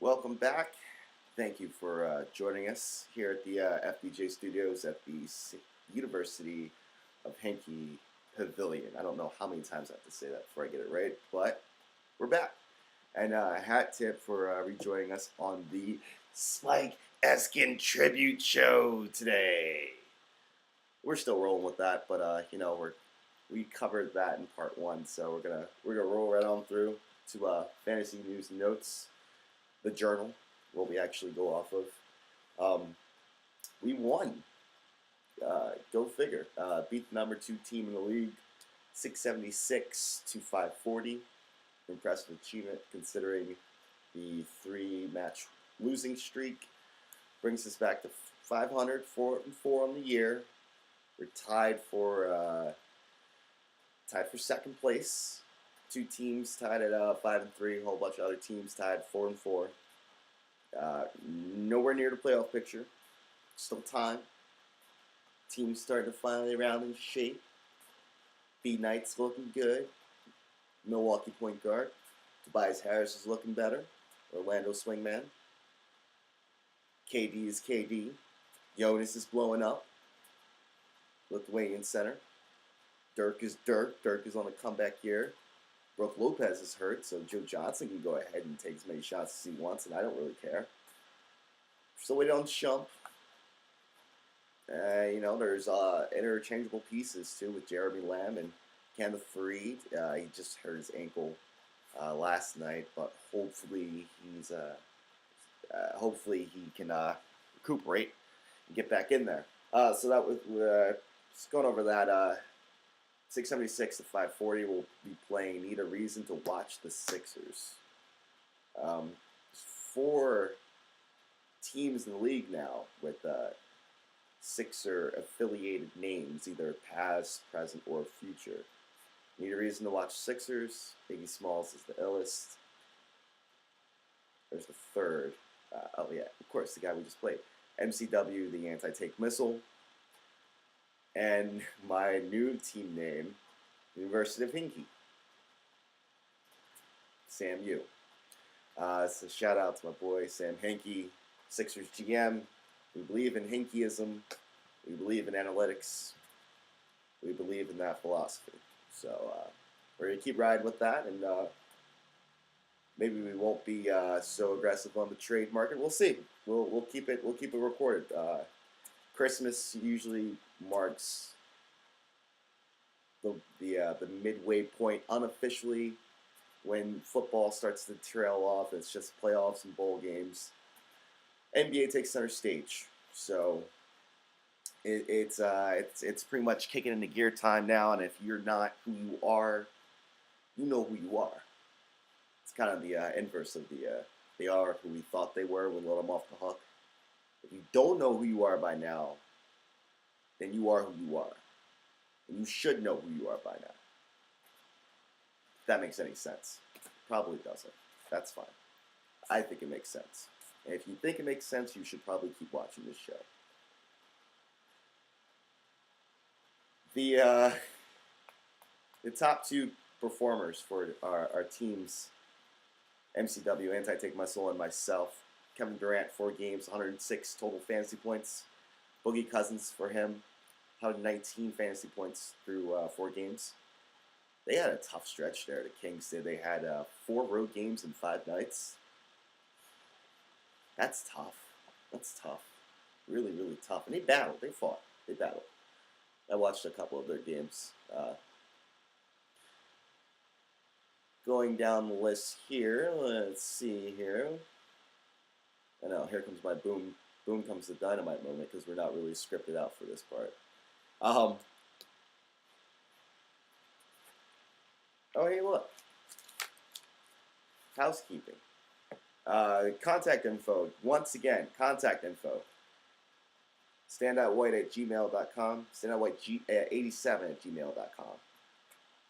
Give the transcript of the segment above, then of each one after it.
Welcome back. Thank you for joining us here at the FDJ Studios at the University of Henke Pavilion. I don't know how many times I have to say that before I get it right, but we're back. And hat tip for rejoining us on the Spike Eskin tribute show today. We're still rolling with that, but we covered that in part one, so we're gonna roll right on through to fantasy news and notes, the journal, what we actually go off of. We won. Go figure. Beat the number 2 team in the league, 676 to 540. Impressive achievement considering the 3-match losing streak. Brings us back to 500, 4-4 on the year. We're tied for second place. 2 teams tied at 5-3. A whole bunch of other teams tied 4-4. Nowhere near the playoff picture. Still time. Team's starting to finally round in shape. B Knight's looking good. Milwaukee point guard. Tobias Harris is looking better. Orlando swingman. KD is KD. Jonas is blowing up. Lithuanian center. Dirk is Dirk. Dirk is on a comeback year. Brook Lopez is hurt, so Joe Johnson can go ahead and take as many shots as he wants, and I don't really care. Still waiting on Shump. There's interchangeable pieces, too, with Jeremy Lamb and Kenneth Faried. He just hurt his ankle last night, but hopefully he can recuperate and get back in there. So that was just going over that. 676 to 540 will be playing. Need a reason to watch the Sixers. 4 teams in the league now with Sixer-affiliated names, either past, present, or future. Need a reason to watch Sixers. Biggie Smalls is the illest. There's the third. Of course, the guy we just played. MCW, the anti-tank missile. And my new team name, University of Henke. Sam U. So shout out to my boy Sam Henke, Sixers GM. We believe in Henkeism. We believe in analytics. We believe in that philosophy. So we're gonna keep riding with that, and maybe we won't be so aggressive on the trade market. We'll see. We'll keep it recorded. Christmas usually marks the midway point unofficially when football starts to trail off. It's just playoffs and bowl games. NBA takes center stage, so it's pretty much kicking into gear time now. And if you're not who you are, you know who you are. It's kind of the inverse of they are who we thought they were. We let them off the hook. If you don't know who you are by now, then you are who you are. And you should know who you are by now. If that makes any sense. Probably doesn't. That's fine. I think it makes sense. And if you think it makes sense, you should probably keep watching this show. The top 2 performers for our teams, MCW, Anti-Take Muscle, and myself. Kevin Durant, 4 games, 106 total fantasy points. Boogie Cousins for him, 119 fantasy points through 4 games. They had a tough stretch there. The Kings did. They had 4 road games in 5 nights. That's tough. That's tough. Really, really tough. And they battled. They fought. They battled. I watched a couple of their games. Going down the list here, let's see here. I know, here comes my boom comes the dynamite moment, because we're not really scripted out for this part. Oh, hey, look. Housekeeping. Contact info. Once again, contact info. StanOutWhite@gmail.com. StanOutWhite87@gmail.com.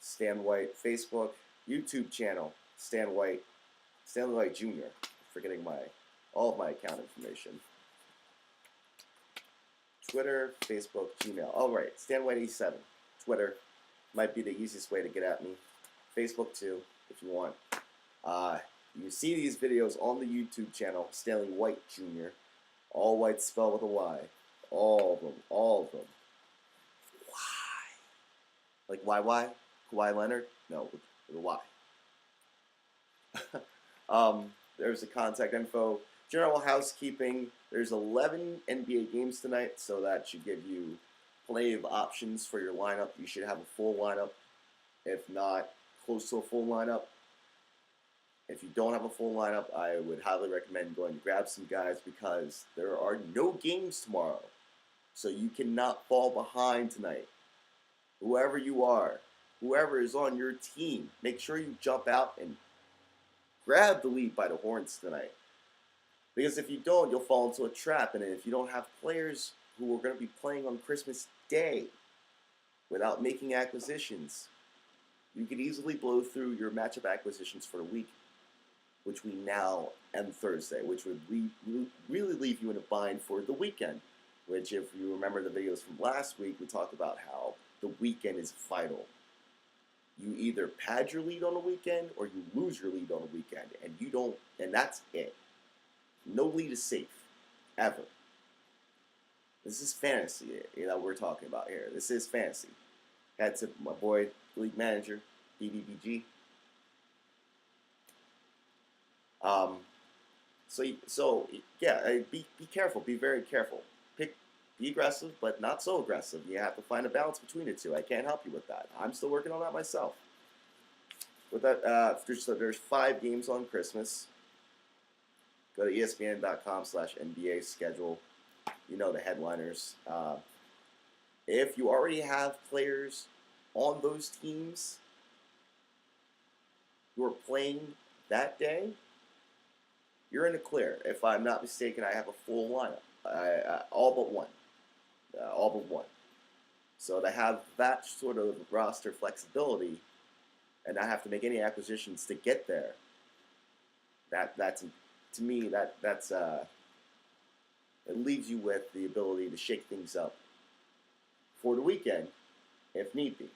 Stan White Facebook, YouTube channel. Stan White Jr. Forgetting all of my account information. Twitter, Facebook, Gmail. All right, StanWhite87. Twitter might be the easiest way to get at me. Facebook too, if you want. You see these videos on the YouTube channel, Stanley White Jr., all white spelled with a Y. All of them, all of them. Why? Like YY? Kawhi Leonard? No, with a Y. There's the contact info. General housekeeping. There's 11 NBA games tonight, so that should give you plenty of options for your lineup. You should have a full lineup, if not close to a full lineup. If you don't have a full lineup, I would highly recommend going to grab some guys because there are no games tomorrow. So you cannot fall behind tonight. Whoever you are, whoever is on your team, make sure you jump out and grab the lead by the horns tonight. Because if you don't, you'll fall into a trap. And if you don't have players who are going to be playing on Christmas Day without making acquisitions, you could easily blow through your matchup acquisitions for the week, which we now end Thursday, which would really leave you in a bind for the weekend, which if you remember the videos from last week, we talked about how the weekend is vital. You either pad your lead on the weekend or you lose your lead on the weekend, and that's it. No lead is safe, ever. This is fantasy, we're talking about here. This is fantasy. Had to my boy, league manager, BBBG. So yeah, be careful. Be very careful. Be aggressive, but not so aggressive. You have to find a balance between the two. I can't help you with that. I'm still working on that myself. With that, there's 5 games on Christmas. Go to ESPN.com/NBA schedule. You know the headliners. If you already have players on those teams who are playing that day, you're in the clear. If I'm not mistaken, I have a full lineup. All but one. All but one. So to have that sort of roster flexibility and not have to make any acquisitions to get there, that's to me that's it leaves you with the ability to shake things up for the weekend if need be.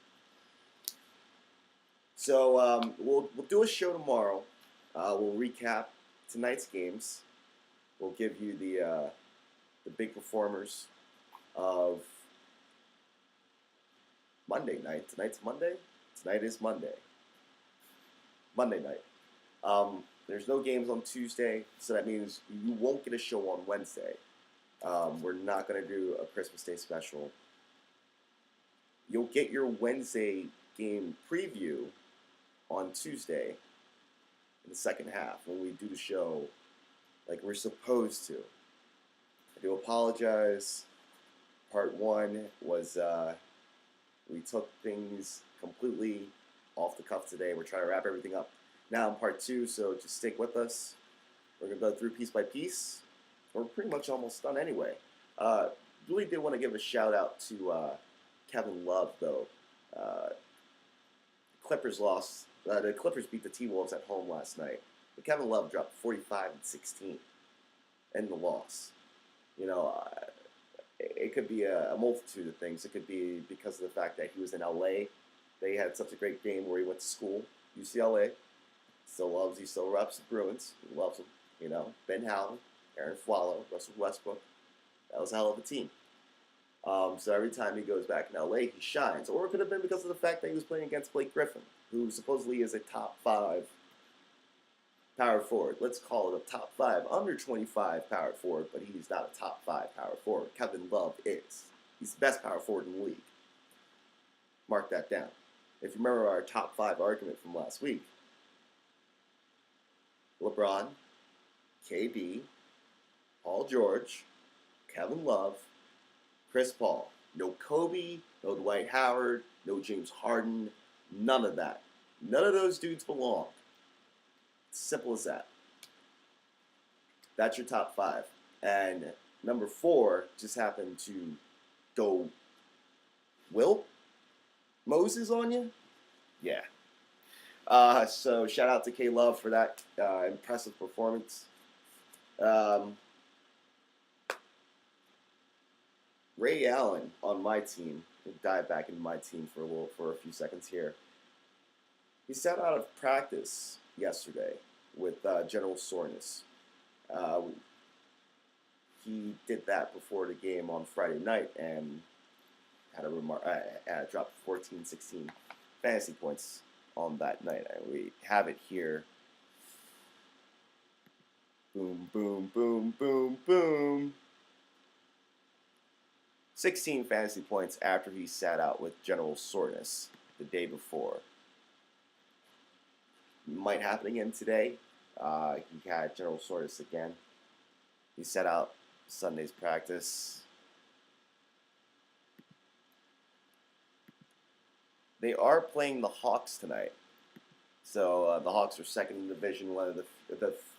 So we'll do a show tomorrow. We'll recap tonight's games. We'll give you the big performers of Monday night. Tonight's Monday? Tonight is Monday. Monday night. There's no games on Tuesday, so that means you won't get a show on Wednesday. We're not going to do a Christmas Day special. You'll get your Wednesday game preview on Tuesday in the second half when we do the show like we're supposed to. I do apologize. Part 1 was we took things completely off the cuff today. We're trying to wrap everything up now in part 2, so just stick with us. We're going to go through piece by piece. We're pretty much almost done anyway. Really did want to give a shout out to Kevin Love, though. Clippers lost. The Clippers beat the T-Wolves at home last night. But Kevin Love dropped 45 and 16 in the loss. It could be a multitude of things. It could be because of the fact that he was in LA. They had such a great game where he went to school, UCLA. He still reps the Bruins. He loves them. Ben Howland, Aaron Swallow, Russell Westbrook. That was a hell of a team. So every time he goes back in LA, he shines. Or it could have been because of the fact that he was playing against Blake Griffin, who supposedly is a top 5 power forward. Let's call it a top 5 under 25 power forward, but he's not a top 5 power forward. Kevin Love is. He's the best power forward in the league. Mark that down. If you remember our top 5 argument from last week, LeBron, KD, Paul George, Kevin Love, Chris Paul. No Kobe, no Dwight Howard, no James Harden, none of that. None of those dudes belong. Simple as that. That's your top 5. And number 4 just happened to go Wilt Moses on you? Yeah. So shout out to K Love for that impressive performance. Ray Allen on my team. We'll dive back into my team for a few seconds here. He sat out of practice yesterday with general soreness. Uh, he did that before the game on Friday night and had dropped 14, 16 fantasy points on that night. And we have it here. Boom, boom, boom, boom, boom. 16 fantasy points after he sat out with general soreness the day before. Might happen again today. He had general soreness again. He sat out Sunday's practice. They are playing the Hawks tonight. So the Hawks are second in the division, one of the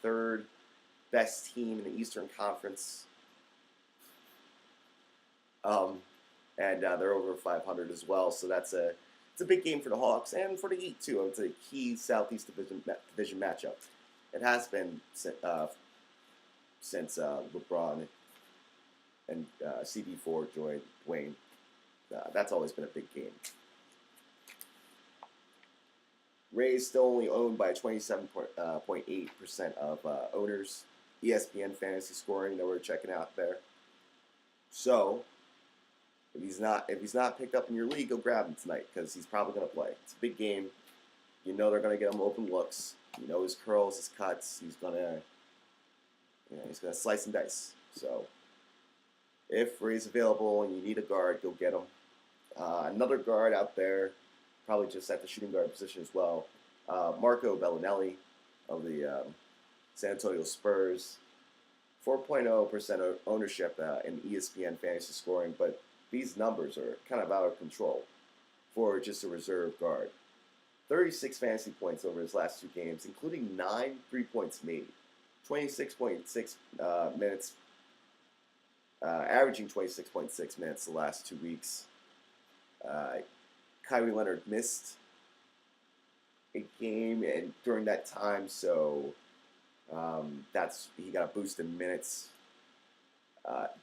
third best team in the Eastern Conference. And they're over 500 as well. So it's a big game for the Hawks and for the Heat too. It's a key Southeast division matchup. It has been since LeBron and CB4 joined Dwayne. That's always been a big game. Rays still only owned by 27.8% of owners. ESPN fantasy scoring that we're checking out there. So if he's not picked up in your league, go grab him tonight because he's probably going to play. It's a big game. You know they're going to get him open looks. You know his curls, his cuts. He's gonna slice and dice. So if Ray's available and you need a guard, go get him. Another guard out there, probably just at the shooting guard position as well. Marco Bellinelli of the San Antonio Spurs. 4.0% ownership in ESPN fantasy scoring, but these numbers are kind of out of control for just a reserve guard. 36 fantasy points over his last 2 games, including 9 3-points made. 26.6 minutes, averaging 26.6 minutes the last 2 weeks. Kyrie Leonard missed a game and during that time, so he got a boost in minutes.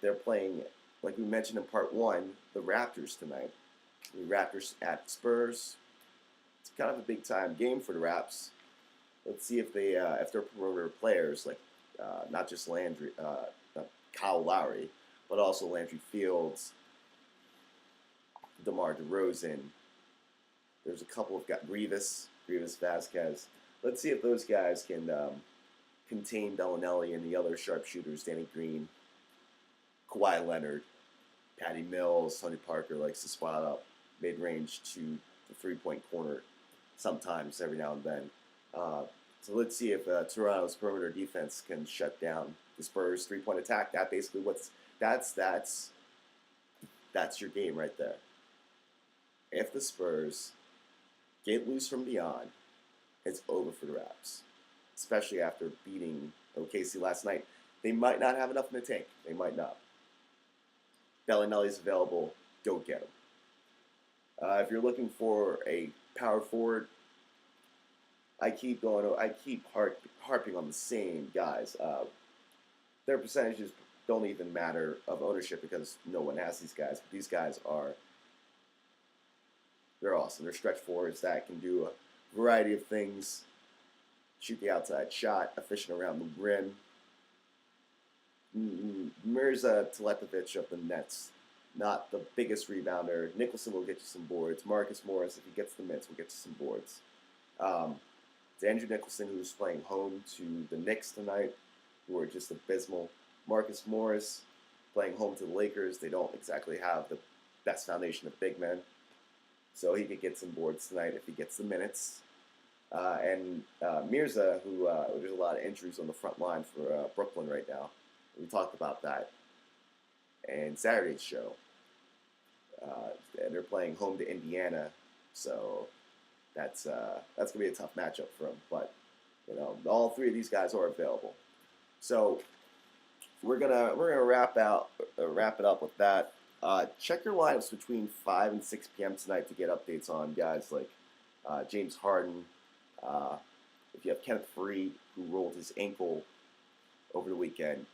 They're playing, like we mentioned in part 1, the Raptors tonight. The Raptors at Spurs. It's kind of a big time game for the Raps. Let's see if their perimeter players, like not just Kyle Lowry, but also Landry Fields, DeMar DeRozan. There's a couple of guys, Grievous Vasquez. Let's see if those guys can contain Bellinelli and the other sharpshooters, Danny Green, Kawhi Leonard, Patty Mills, Tony Parker likes to spot up mid-range to the 3-point corner sometimes, every now and then. So let's see if Toronto's perimeter defense can shut down the Spurs' 3-point attack. That's your game right there. If the Spurs get loose from beyond, it's over for the Raps, especially after beating OKC last night. They might not have enough in the tank. They might not. Bellinelli's available. Go get him. If you're looking for a power forward, I keep harping on the same guys. Their percentages don't even matter of ownership because no one has these guys. But these guys they're awesome. They're stretch forwards that can do a variety of things. Shoot the outside shot, efficient around the rim. Mirza Teletovic of the Nets, not the biggest rebounder. Nicholson will get you some boards. Marcus Morris, if he gets the minutes, will get you some boards. It's Andrew Nicholson, who's playing home to the Knicks tonight, who are just abysmal. Marcus Morris playing home to the Lakers. They don't exactly have the best foundation of big men. So he could get some boards tonight if he gets the minutes. And Mirza, who there's a lot of injuries on the front line for Brooklyn right now. We talked about that in Saturday's show. And they're playing home to Indiana, so that's gonna be a tough matchup for them. But all 3 of these guys are available. So we're gonna wrap it up with that. Check your lineups between 5 and 6 p.m. tonight to get updates on guys like James Harden. If you have Kenneth Faried, who rolled his ankle over the weekend,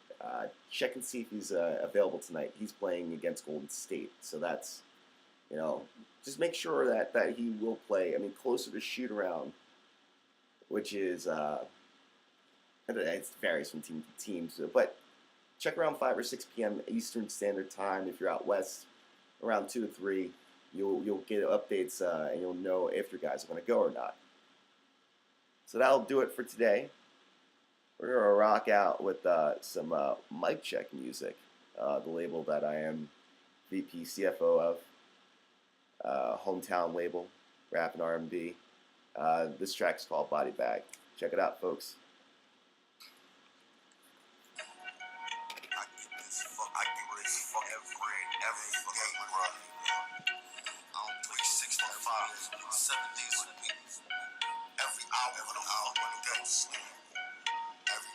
check and see if he's available tonight. He's playing against Golden State, so that's just make sure that he will play. I mean, closer to shoot around, which is It varies from team to team, but check around 5 or 6 p.m. Eastern Standard Time. If you're out west, around 2 or 3, you'll get updates and you'll know if your guys are going to go or not. So that'll do it for today. We're going to rock out with some mic check music, the label that I am VP CFO of, hometown label, rap and R&B. This track's called Body Bag. Check it out, folks.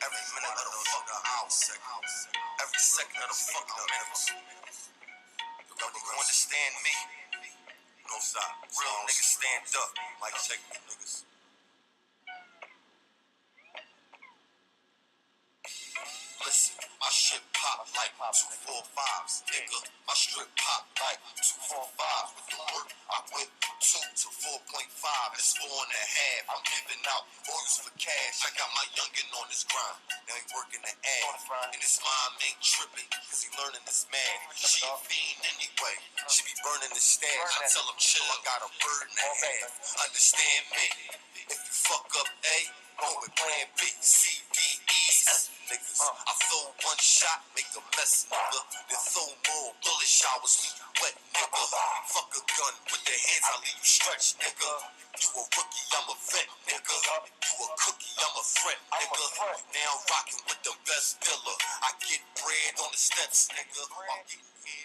Every minute of the fucking hour, every second of the fucking minute. You understand me? No stop. Real niggas stand up. Like check you niggas. Listen, my shit pop like 245s, nigga. My strip pop like 245s. With the work, I went 2 to 4.5. It's 4.5. I'm giving out oils for cash. I got my youngin' on this grind. Now he working the ad. And his mom ain't tripping, cause he learning this mad. She a fiend anyway. She be burning the stash. I tell him chill, I got a bird and a half. Understand me? If you fuck up A, go with plan B, C, D, E, F, niggas. I throw one shot, make a mess, nigga. Then throw more bullet showers, leave you wet, nigga. Fuck a gun with the hands, I leave you stretch, nigga. You a rookie, I'm a vet, nigga. You a cookie, I'm a threat, nigga. You now rockin' with the best dealer. I get bread on the steps, nigga. I'm getting